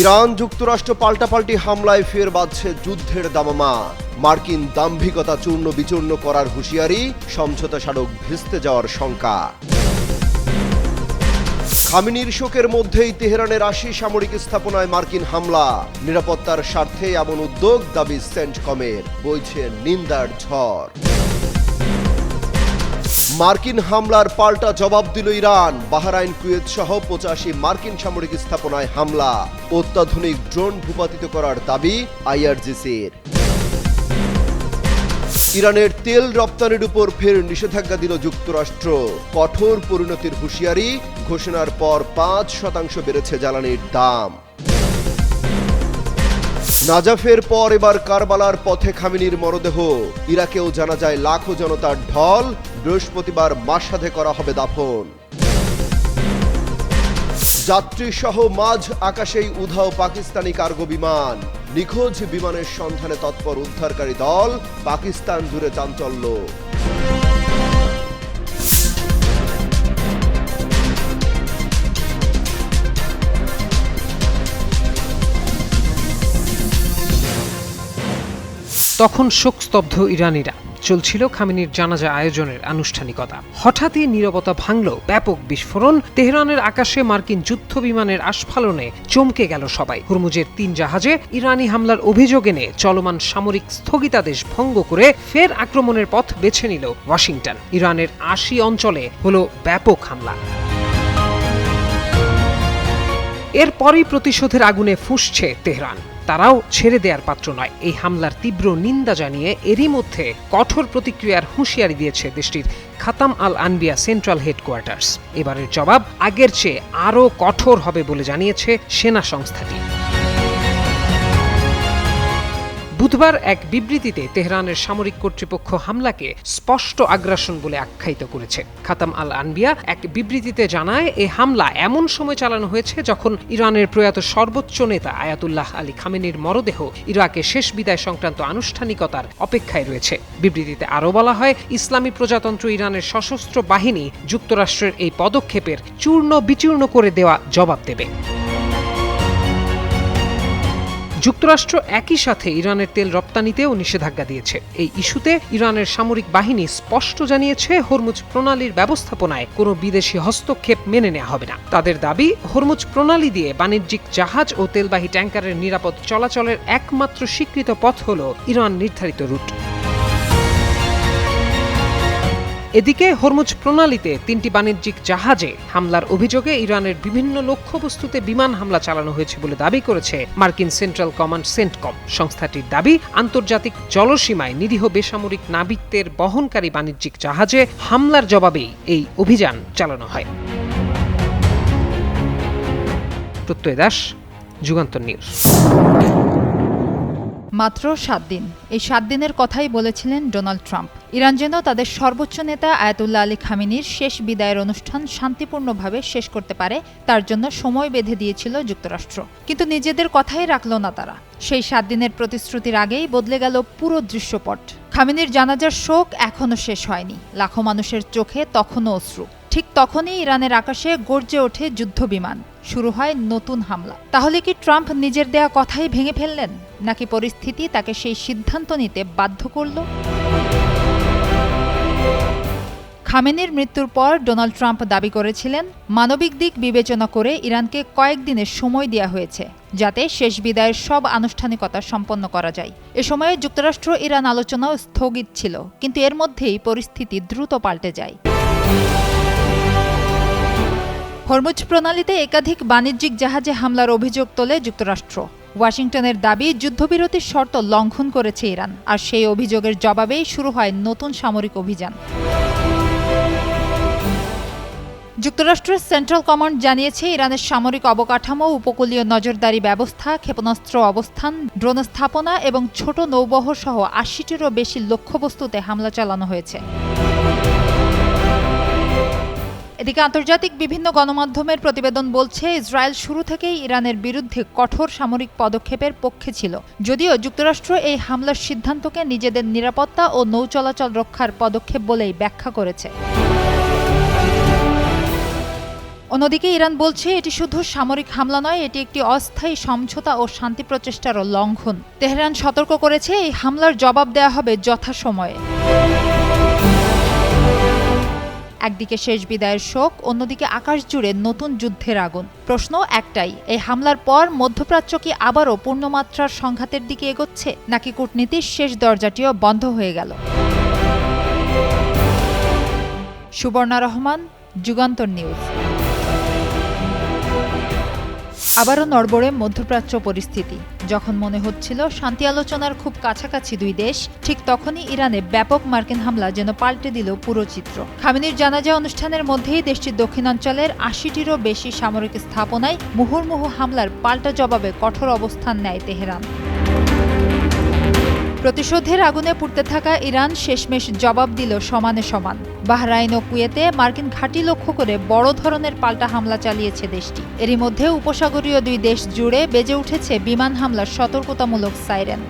Iran যুক্তরাষ্ট্র পাল্টাপাল্টি হামলায় ফের বাজছে যুদ্ধের দামামা। মার্কিন দাম্ভিকতা চূর্ণ বিচূর্ণ করার হুঁশিয়ারি, সমঝোতা স্মারক ভেস্তে যাওয়ার শঙ্কা। খামেনির শোকের মধ্যেই তেহরানের ৮০ সামরিক স্থাপনায় মার্কিন হামলা। নিরাপত্তার স্বার্থে এমন উদ্যোগ, দাবি সেন্টকমের। বইছে নিন্দার ঝড়। মার্কিন হামলার পাল্টা জবাব দিল ইরান। বাহরাইন, কুয়েত সহ ৮৫ মার্কিন সামরিক স্থাপনায় হামলা। অত্যাধুনিক ড্রোন ভূপাতিত করার দাবি আইআরজিসির। ইরানের তেল রপ্তানির উপর ফের নিষেধাজ্ঞা দিল যুক্তরাষ্ট্র। কঠোর পরিণতির হুঁশিয়ারি, ঘোষণার পর ৫% বেড়েছে জ্বালানির দাম। নাজাফের পর এবার কারবালার পথে খামেনির মরদেহ। ইরাকেও জানা যায় লাখো জনতার ঢল। বৃহস্পতিবার মাশহাদে করা হবে দাফন। যাত্রী সহ মাঝ আকাশেই উধাও পাকিস্তানি কার্গো বিমান। নিখোঁজ বিমানের সন্ধানে তৎপর উদ্ধারকারী দল। পাকিস্তান জুড়ে চাঞ্চল্য। তখন শোকস্তব্ধ ইরানিরা। চলছিল খামেনির জানাজা আয়োজনের আনুষ্ঠানিকতা। হঠাৎই নীরবতা ভাঙল ব্যাপক বিস্ফোরণ। তেহরানের আকাশে মার্কিন যুদ্ধ বিমানের আস্ফালনে চমকে গেল সবাই। হুরমুজের ৩ জাহাজে ইরানি হামলার অভিযোগ এনে চলমান সামরিক স্থগিতাদেশ ভঙ্গ করে ফের আক্রমণের পথ বেছে নিল ওয়াশিংটন। ইরানের ৮০ অঞ্চলে হলো ব্যাপক হামলা। এরপরই প্রতিশোধের আগুনে ফুঁসছে তেহরান। তারাও ছেড়ে দেওয়ার পাত্র নয়। এই হামলার তীব্র নিন্দা জানিয়ে এরই মধ্যে কঠোর প্রতিক্রিয়ার হুঁশিয়ারি দিয়েছে দেশটির খাতাম আল আনবিয়া সেন্ট্রাল হেডকোয়ার্টার্স। এবারের জবাব আগের চেয়ে আরও কঠোর হবে বলে জানিয়েছে সেনা সংস্থাটি। বুধবার এক বিবৃতিতে তেহরানের সামরিক কর্তৃপক্ষ হামলাকে স্পষ্ট আগ্রাসন বলে আখ্যায়িত করেছে। খাতাম আল আনবিয়া এক বিবৃতিতে জানায়, এই হামলা এমন সময় চালানো হয়েছে যখন ইরানের প্রয়াত সর্বোচ্চ নেতা আয়াতুল্লাহ আলী খামেনির মরদেহ ইরাকে শেষ বিদায় সংক্রান্ত আনুষ্ঠানিকতার অপেক্ষায় রয়েছে। বিবৃতিতে আরও বলা হয়, ইসলামী প্রজাতন্ত্র ইরানের সশস্ত্র বাহিনী যুক্তরাষ্ট্রের এই পদক্ষেপের চূর্ণ বিচূর্ণ করে দেওয়া জবাব দেবে। যুক্তরাষ্ট্র একই সাথে ইরানের তেল রপ্তানিতেও নিষেধাজ্ঞা দিয়েছে। এই ইস্যুতে ইরানের সামরিক বাহিনী স্পষ্ট জানিয়েছে, হরমুজ প্রণালীর ব্যবস্থাপনায় কোনো বিদেশি হস্তক্ষেপ মেনে নেওয়া হবে না। তাদের দাবি, হরমুজ প্রণালী দিয়ে বাণিজ্যিক জাহাজ ও তেলবাহী ট্যাঙ্কারের নিরাপদ চলাচলের একমাত্র স্বীকৃত পথ হল ইরান নির্ধারিত রুট। এদিকে হরমুজ প্রণালীতে ৩টি বাণিজ্যিক জাহাজে হামলার অভিযোগে ইরানের বিভিন্ন লক্ষ্যবস্তুতে বিমান হামলা চালানো হয়েছে বলে দাবি করেছে মার্কিন সেন্ট্রাল কমান্ড সেন্টকম। সংস্থাটির দাবি, আন্তর্জাতিক জলসীমায় নিরীহ বেসামরিক নাবিকদের বহনকারী বাণিজ্যিক জাহাজে হামলার জবাবেই এই অভিযান চালানো হয়। প্রত্যয় দাস, যুগান্তর নিউজ। মাত্র ৭ দিন। এই ৭ দিনের কথাই বলেছিলেন ডোনাল্ড ট্রাম্প। ইরান যেন তাদের সর্বোচ্চ নেতা আয়াতুল্লাহ আলী খামেনির শেষ বিদায়ের অনুষ্ঠান শান্তিপূর্ণভাবে শেষ করতে পারে, তার জন্য সময় বেঁধে দিয়েছিল যুক্তরাষ্ট্র। কিন্তু নিজেদের কথাই রাখল না তারা। সেই ৭ দিনের প্রতিশ্রুতির আগেই বদলে গেল পুরো দৃশ্যপট। খামেনির জানাজার শোক এখনও শেষ হয়নি। লাখো মানুষের চোখে তখনও অশ্রু। ঠিক তখনই ইরানের আকাশে গর্জে ওঠে যুদ্ধবিমান। শুরু হয় নতুন হামলা। তাহলে কি ট্রাম্প নিজের দেয়া কথাই ভেঙে ফেললেন, নাকি পরিস্থিতি তাকে সেই সিদ্ধান্ত নিতে বাধ্য করল? খামেনির মৃত্যুর পর ডোনাল্ড ট্রাম্প দাবি করেছিলেন, মানবিক দিক বিবেচনা করে ইরানকে কয়েকদিনের সময় দেওয়া হয়েছে যাতে শেষ বিদায়ের সব আনুষ্ঠানিকতা সম্পন্ন করা যায়। এ সময়ে যুক্তরাষ্ট্র ইরান আলোচনাও স্থগিত ছিল, কিন্তু এর মধ্যেই পরিস্থিতি দ্রুত পাল্টে যায়। হরমুজ প্রণালীতে একাধিক বাণিজ্যিক জাহাজে হামলার অভিযোগ তোলে যুক্তরাষ্ট্র। ওয়াশিংটনের দাবি, যুদ্ধবিরতির শর্ত লঙ্ঘন করেছে ইরান, আর সেই অভিযোগের জবাবেই শুরু হয় নতুন সামরিক অভিযান। যুক্তরাষ্ট্রের সেন্ট্রাল কমান্ড জানিয়েছে, ইরানের সামরিক অবকাঠামো, উপকূলীয় নজরদারি ব্যবস্থা, ক্ষেপণাস্ত্র অবস্থান, ড্রোন স্থাপনা এবং ছোট নৌবহর সহ ৮০টিরও বেশি লক্ষ্যবস্তুতে হামলা চালানো হয়েছে। এদিকে আন্তর্জাতিক বিভিন্ন গণমাধ্যমের প্রতিবেদন বলছে, ইসরায়েল শুরু থেকেই ইরানের বিরুদ্ধে কঠোর সামরিক পদক্ষেপের পক্ষে ছিল। যদিও যুক্তরাষ্ট্র এই হামলার সিদ্ধান্তকে নিজেদের নিরাপত্তা ও নৌ চলাচল রক্ষার পদক্ষেপ বলেই ব্যাখ্যা করেছে। অন্যদিকে ইরান বলছে এটি শুধু সামরিক হামলা নয়, এটি একটি অস্থায়ী সমঝোতা ও শান্তি প্রচেষ্টারও লঙ্ঘন। তেহরান সতর্ক করেছে এই হামলার জবাব দেয়া হবে যথাসময়ে। একদিকে শেষ বিদায়ের শোক, অন্যদিকে আকাশ জুড়ে নতুন যুদ্ধের আগুন। প্রশ্ন একটাই, এই হামলার পর মধ্যপ্রাচ্য কি আবারও পূর্ণমাত্রার সংঘাতের দিকে এগোচ্ছে, নাকি কূটনীতির শেষ দরজাটিও বন্ধ হয়ে গেল? সুবর্ণা রহমান, যুগান্তর নিউজ। আবারও নড়বড়ে মধ্যপ্রাচ্য পরিস্থিতি। যখন মনে হচ্ছিল শান্তি আলোচনার খুব কাছাকাছি দুই দেশ, ঠিক তখনই ইরানে ব্যাপক মার্কিন হামলা যেন পাল্টে দিল পুরো চিত্র। খামেনির জানাজা অনুষ্ঠানের মধ্যেই দেশটির দক্ষিণাঞ্চলের ৮০টিরও বেশি সামরিক স্থাপনায় মুহুর্মুহু হামলার পাল্টা জবাবে কঠোর অবস্থান নেয় তেহরান। প্রতিশোধের আগুনে পুড়তে থাকা ইরান শেষমেশ জবাব দিল সমানে সমান। বাহরাইন ও কুয়েতে মার্কিন ঘাঁটি লক্ষ্য করে বড় ধরনের পাল্টা হামলা চালিয়েছে দেশটি। এরই মধ্যে উপসাগরীয় দুই দেশ জুড়ে বেজে উঠেছে বিমান হামলার সতর্কতামূলক সাইরেন।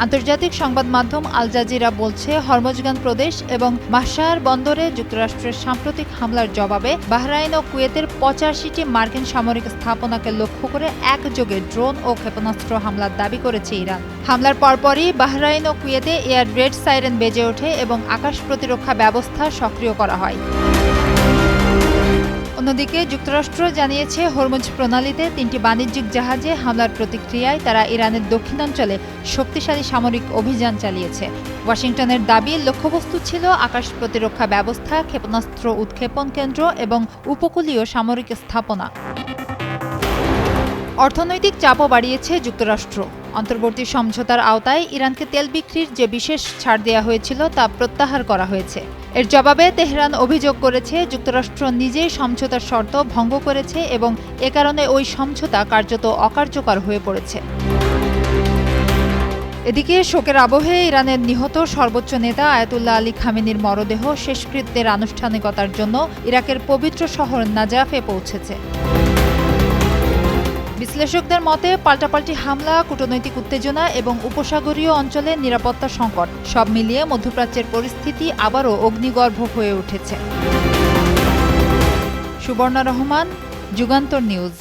আন্তর্জাতিক সংবাদ মাধ্যম আল জাজিরা বলছে, হরমুজগান প্রদেশ এবং মাশার বন্দরে যুক্তরাষ্ট্রের সাম্প্রতিক হামলার জবাবে বাহরাইন ও কুয়েতের ৮৫টি মার্কিন সামরিক স্থাপনাকে লক্ষ্য করে একযোগে ড্রোন ও ক্ষেপণাস্ত্র হামলার দাবি করেছে ইরান। হামলার পরপরই বাহরাইন ও কুয়েতে এয়ার রেড সাইরেন বেজে ওঠে এবং আকাশ প্রতিরক্ষা ব্যবস্থা সক্রিয় করা হয়। অন্যদিকে যুক্তরাষ্ট্র জানিয়েছে, হরমুজ প্রণালীতে ৩টি বাণিজ্যিক জাহাজে হামলার প্রতিক্রিয়ায় তারা ইরানের দক্ষিণাঞ্চলে শক্তিশালী সামরিক অভিযান চালিয়েছে। ওয়াশিংটনের দাবি, লক্ষ্যবস্তু ছিল আকাশ প্রতিরক্ষা ব্যবস্থা, ক্ষেপণাস্ত্র উৎক্ষেপণ কেন্দ্র এবং উপকূলীয় সামরিক স্থাপনা। অর্থনৈতিক চাপও বাড়িয়েছে যুক্তরাষ্ট্র। অন্তর্বর্তী সমঝোতার আওতায় ইরানকে তেল বিক্রির যে বিশেষ ছাড় দেওয়া হয়েছিল তা প্রত্যাহার করা হয়েছে। এর জবাবে তেহরান অভিযোগ করেছে, যুক্তরাষ্ট্র নিজেই সমঝোতার শর্ত ভঙ্গ করেছে এবং এ কারণে ওই সমঝোতা কার্যত অকার্যকর হয়ে পড়েছে। এদিকে শোকের আবহে ইরানের নিহত সর্বোচ্চ নেতা আয়াতুল্লাহ আলী খামেনির মরদেহ শেষকৃত্যের আনুষ্ঠানিকতার জন্য ইরাকের পবিত্র শহর নাজাফে পৌঁছেছে। বিশ্লেষকদের মতে, পাল্টাপাল্টি হামলা, কূটনৈতিক উত্তেজনা এবং উপসাগরীয় অঞ্চলে নিরাপত্তা সংকট সব মিলিয়ে মধ্যপ্রাচ্যের পরিস্থিতি আবারও অগ্নিগর্ভ হয়ে উঠেছে। সুবর্ণা রহমান, যুগান্তর নিউজ।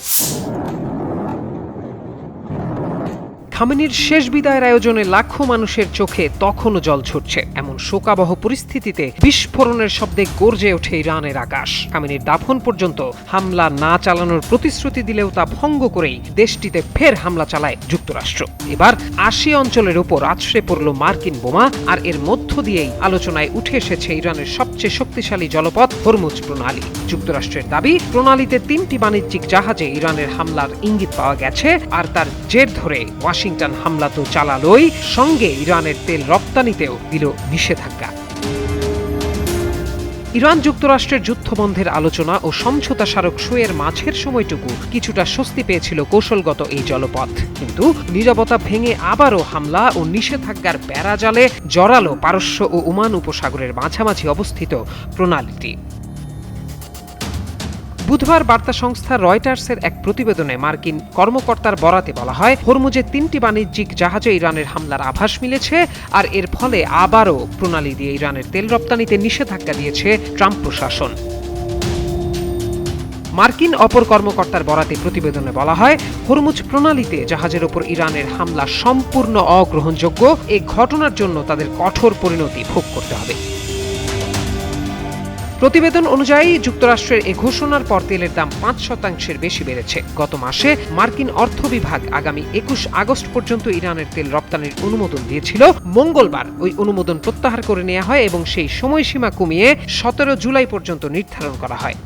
খামেনির শেষ বিদায়ের আয়োজনে লাখো মানুষের চোখে তখনও জল ছুটছে। এমন শোকাবহ পরিস্থিতিতে বিস্ফোরণের শব্দে গর্জে ওঠে ইরানের আকাশ। খামেনির দাফন পর্যন্ত হামলা না চালানোর প্রতিশ্রুতি দিলেও তা ভঙ্গ করেই দেশটিতে ফের হামলা চালায় যুক্তরাষ্ট্র। এবার ৮০ অঞ্চলের উপর আছড়ে পড়ল মার্কিন বোমা, আর এর মধ্য দিয়েই আলোচনায় উঠে এসেছে ইরানের সবচেয়ে শক্তিশালী জলপথ হরমুজ প্রণালী। যুক্তরাষ্ট্রের দাবি, প্রণালীতে ৩টি বাণিজ্যিক জাহাজে ইরানের হামলার ইঙ্গিত পাওয়া গেছে, আর তার জের ধরে ওয়াশিংটন হামলা তো চালালোই, সঙ্গে ইরানের তেল রপ্তানিতেও দিল নিষেধাজ্ঞা। ইরান যুক্তরাষ্ট্রের যুদ্ধবন্ধের আলোচনা ও সমঝোতা স্মারক সইয়ের মাঝের সময়টুকু কিছুটা স্বস্তি পেয়েছিল কৌশলগত এই জলপথ, কিন্তু নীরবতা ভেঙে আবারও হামলা ও নিষেধাজ্ঞার বেড়াজালে জড়ালো পারস্য ও ওমান উপসাগরের মাঝামাঝি অবস্থিত প্রণালীটি। বুধবার বার্তা সংস্থা রয়টার্সের এক প্রতিবেদনে মার্কিন কর্মকর্তার বরাতে বলা হয়, হরমুজে 3টি বাণিজ্যিক জাহাজে ইরানের হামলার আভাস মিলেছে, আর এর ফলে আবারও প্রণালী দিয়ে ইরানের তেল রপ্তানিতে নিষেধাজ্ঞা দিয়েছে ট্রাম্প প্রশাসন। মার্কিন অপর কর্মকর্তার বরাতে প্রতিবেদনে বলা হয়, হরমুজ প্রণালীতে জাহাজের ওপর ইরানের হামলা সম্পূর্ণ অগ্রহণযোগ্য। এই ঘটনার জন্য তাদের কঠোর পরিণতি ভোগ করতে হবে। প্রতিবেদন অনুযায়ী যুক্তরাষ্ট্রের এ ঘোষণার পর তেলের দাম ৫% বেশি বেড়েছে। গত মাসে মার্কিন অর্থ বিভাগ আগামী ২১ আগস্ট পর্যন্ত ইরানের তেল রপ্তানির অনুমোদন দিয়েছিল। মঙ্গলবার ওই অনুমোদন প্রত্যাহার করে নেওয়া হয় এবং সেই সময়সীমা কমিয়ে ১৭ জুলাই পর্যন্ত নির্ধারণ করা হয়।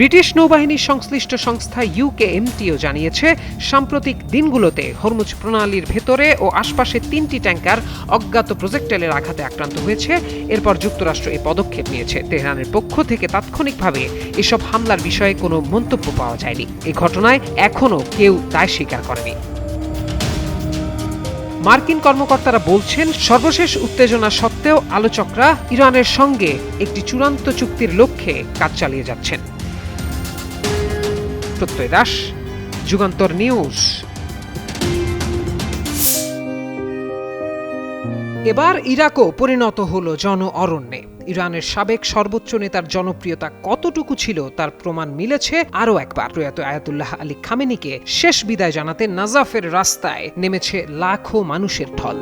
ব্রিটিশ নৌবাহিনীর সংশ্লিষ্ট সংস্থা ইউকেএমটিও জানিয়েছে, সাম্প্রতিক দিনগুলোতে হরমুজ প্রণালীর ভেতরে ও আশপাশে ৩টি ট্যাঙ্কার অজ্ঞাত প্রজেক্টাইলের আঘাতে আক্রান্ত হয়েছে। এরপর যুক্তরাষ্ট্র এই পদক্ষেপ নিয়েছে। তেহরানের পক্ষ থেকে তাৎক্ষণিকভাবে এসব হামলার বিষয়ে কোনো মন্তব্য পাওয়া যায়নি। এই ঘটনায় এখনও কেউ দায় স্বীকার করেনি। মার্কিন কর্মকর্তারা বলছেন, সর্বশেষ উত্তেজনা সত্ত্বেও আলোচকরা ইরানের সঙ্গে একটি চূড়ান্ত চুক্তির লক্ষ্যে কাজ চালিয়ে যাচ্ছেন। প্রত্যয় দাস, যুগান্তর নিউজ। এবার ইরাকও পরিণত হলো জন অরণ্যে। ইরানের সাবেক সর্বোচ্চ নেতার জনপ্রিয়তা কতটুকু ছিল তার প্রমাণ মিলেছে আরও একবার। প্রয়াত আয়াতুল্লাহ আলী খামেনিকে শেষ বিদায় জানাতে নাজাফের রাস্তায় নেমেছে লাখো মানুষের ঢল।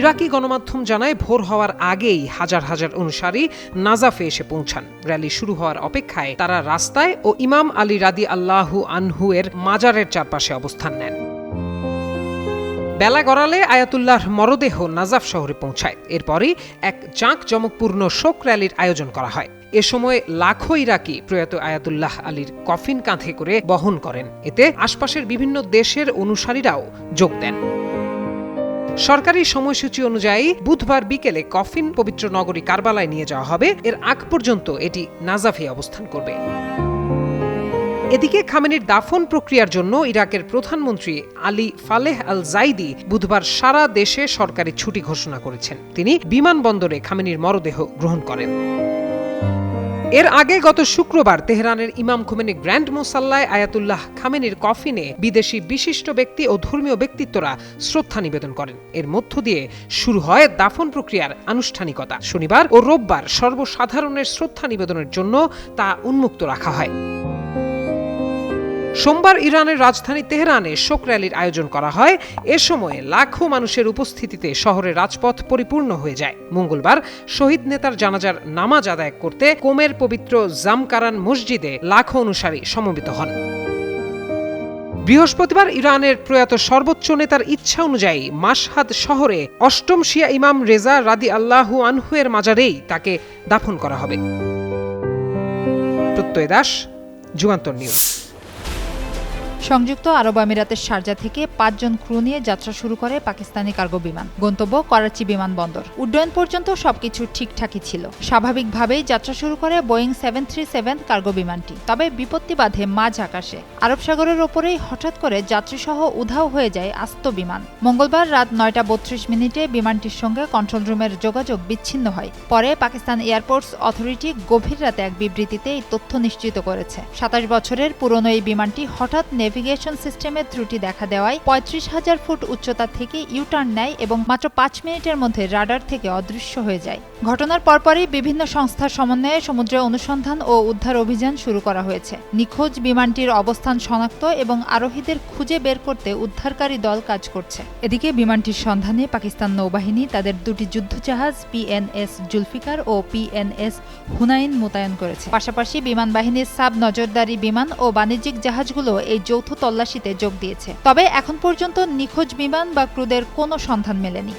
ইরাকি গণমাধ্যম জানায় ভোর হওয়ার আগেই হাজার হাজার অনুসারী নাজাফে এসে পৌঁছান। র্যালি শুরু হওয়ার অপেক্ষায় তারা রাস্তায় ও ইমাম আলী রাদিয়াল্লাহু আনহু এর মাজারের চারপাশে অবস্থান নেন। বেলা গড়ালে আয়াতুল্লাহর মরদেহ নাজাফ শহরে পৌঁছায়। এরপরই এক জাঁকজমকপূর্ণ শোক র্যালির আয়োজন করা হয়। এ সময় লাখো ইরাকি প্রয়াত আয়াতুল্লাহ আলীর কফিন কাঁধে করে বহন করেন। এতে আশপাশের বিভিন্ন দেশের অনুসারীরাও যোগ দেন। সরকারি সময়সূচি অনুযায়ী বুধবার বিকেলে কফিন পবিত্র নগরী কারবালায় নিয়ে যাওয়া হবে। এর আগ পর্যন্ত এটি নাজাফে অবস্থান করবে। এদিকে খামেনির দাফন প্রক্রিয়ার জন্য ইরাকের প্রধানমন্ত্রী আলী ফালেহ আল জাইদি বুধবার সারা দেশে সরকারি ছুটি ঘোষণা করেছেন। তিনি বিমানবন্দরে খামেনির মরদেহ গ্রহণ করেন। এর আগে গত শুক্রবার তেহরানের ইমাম খোমেনি গ্র্যান্ড মুসাল্লায় আয়াতুল্লাহ খামেনির কফিনে বিদেশি বিশিষ্ট ব্যক্তি ও ধর্মীয় ব্যক্তিত্বরা শ্রদ্ধা নিবেদন করেন। এর মধ্য দিয়ে শুরু হয় দাফন প্রক্রিয়ার আনুষ্ঠানিকতা। শনিবার ও রোববার সর্বসাধারণের শ্রদ্ধা নিবেদনের জন্য তা উন্মুক্ত রাখা হয়। সোমবার ইরানের রাজধানী তেহরানে শোক র্যালির আয়োজন করা হয়। এ সময় লাখো মানুষের উপস্থিতিতে শহরের রাজপথ পরিপূর্ণ হয়ে যায়। মঙ্গলবার শহীদ নেতার জানাজার নামাজ আদায় করতে কোমের পবিত্র জামকারান মসজিদে লাখো অনুসারী সমবেত হন। বৃহস্পতিবার ইরানের প্রয়াত সর্বোচ্চ নেতার ইচ্ছা অনুযায়ী মাশহাদ শহরে অষ্টম শিয়া ইমাম রেজা রাদিয়াল্লাহু আনহু এর মাজারেই তাকে দাফন করা হবে। প্রত্যয় দাস, যুগান্তর নিউজ। সংযুক্ত আরব আমিরাতের শারজা থেকে ৫ জন ক্রু নিয়ে যাত্রা শুরু করে পাকিস্তানি কার্গো বিমান। গন্তব্য করাচি বিমানবন্দর। উড্ডয়ন পর্যন্ত সবকিছু ঠিকঠাকই ছিল। স্বাভাবিকভাবেই যাত্রা শুরু করে বোয়িং 737 কার্গো বিমানটি। তবে বিপত্তি বাধে মাঝ আকাশে। আরব সাগরের ওপরেই হঠাৎ করে যাত্রীসহ উধাও হয়ে যায় আস্ত বিমান। মঙ্গলবার রাত 9:32 বিমানটির সঙ্গে কন্ট্রোল রুমের যোগাযোগ বিচ্ছিন্ন হয়। পরে পাকিস্তান এয়ারপোর্টস অথরিটি গভীর রাতে এক বিবৃতিতে এই তথ্য নিশ্চিত করেছে। 27 বছরের পুরনো এই বিমানটি হঠাৎ নেভিগেশন সিস্টেমে ত্রুটি দেখা দেওয়ায় 35,000 ফুট উচ্চতা থেকে ইউটার্ন নেয় এবং মাত্র 5 মিনিটের মধ্যে রাডার থেকে অদৃশ্য হয়ে যায়। ঘটনার পরপরই বিভিন্ন সংস্থার সমন্বয়ে সমুদ্রে অনুসন্ধান ও উদ্ধার অভিযান শুরু করা হয়েছে। নিখোঁজ বিমানটির অবস্থান শনাক্ত এবং আরোহীদের খুঁজে বের করতে উদ্ধারকারী দল কাজ করছে। এদিকে বিমানটির সন্ধানে পাকিস্তান নৌবাহিনী তাদের 2টি যুদ্ধজাহাজ PNS জুলফিকার ও PNS হুনাইন মোতায়েন করেছে। পাশাপাশি বিমান বাহিনীর সাব নজরদারি বিমান ও বাণিজ্যিক জাহাজগুলো এই যৌথ তল্লাশিতে যোগ দিয়েছে। তবে এখন পর্যন্ত নিখোঁজ বিমান বা ক্রুদের কোনো সন্ধান মেলেনি।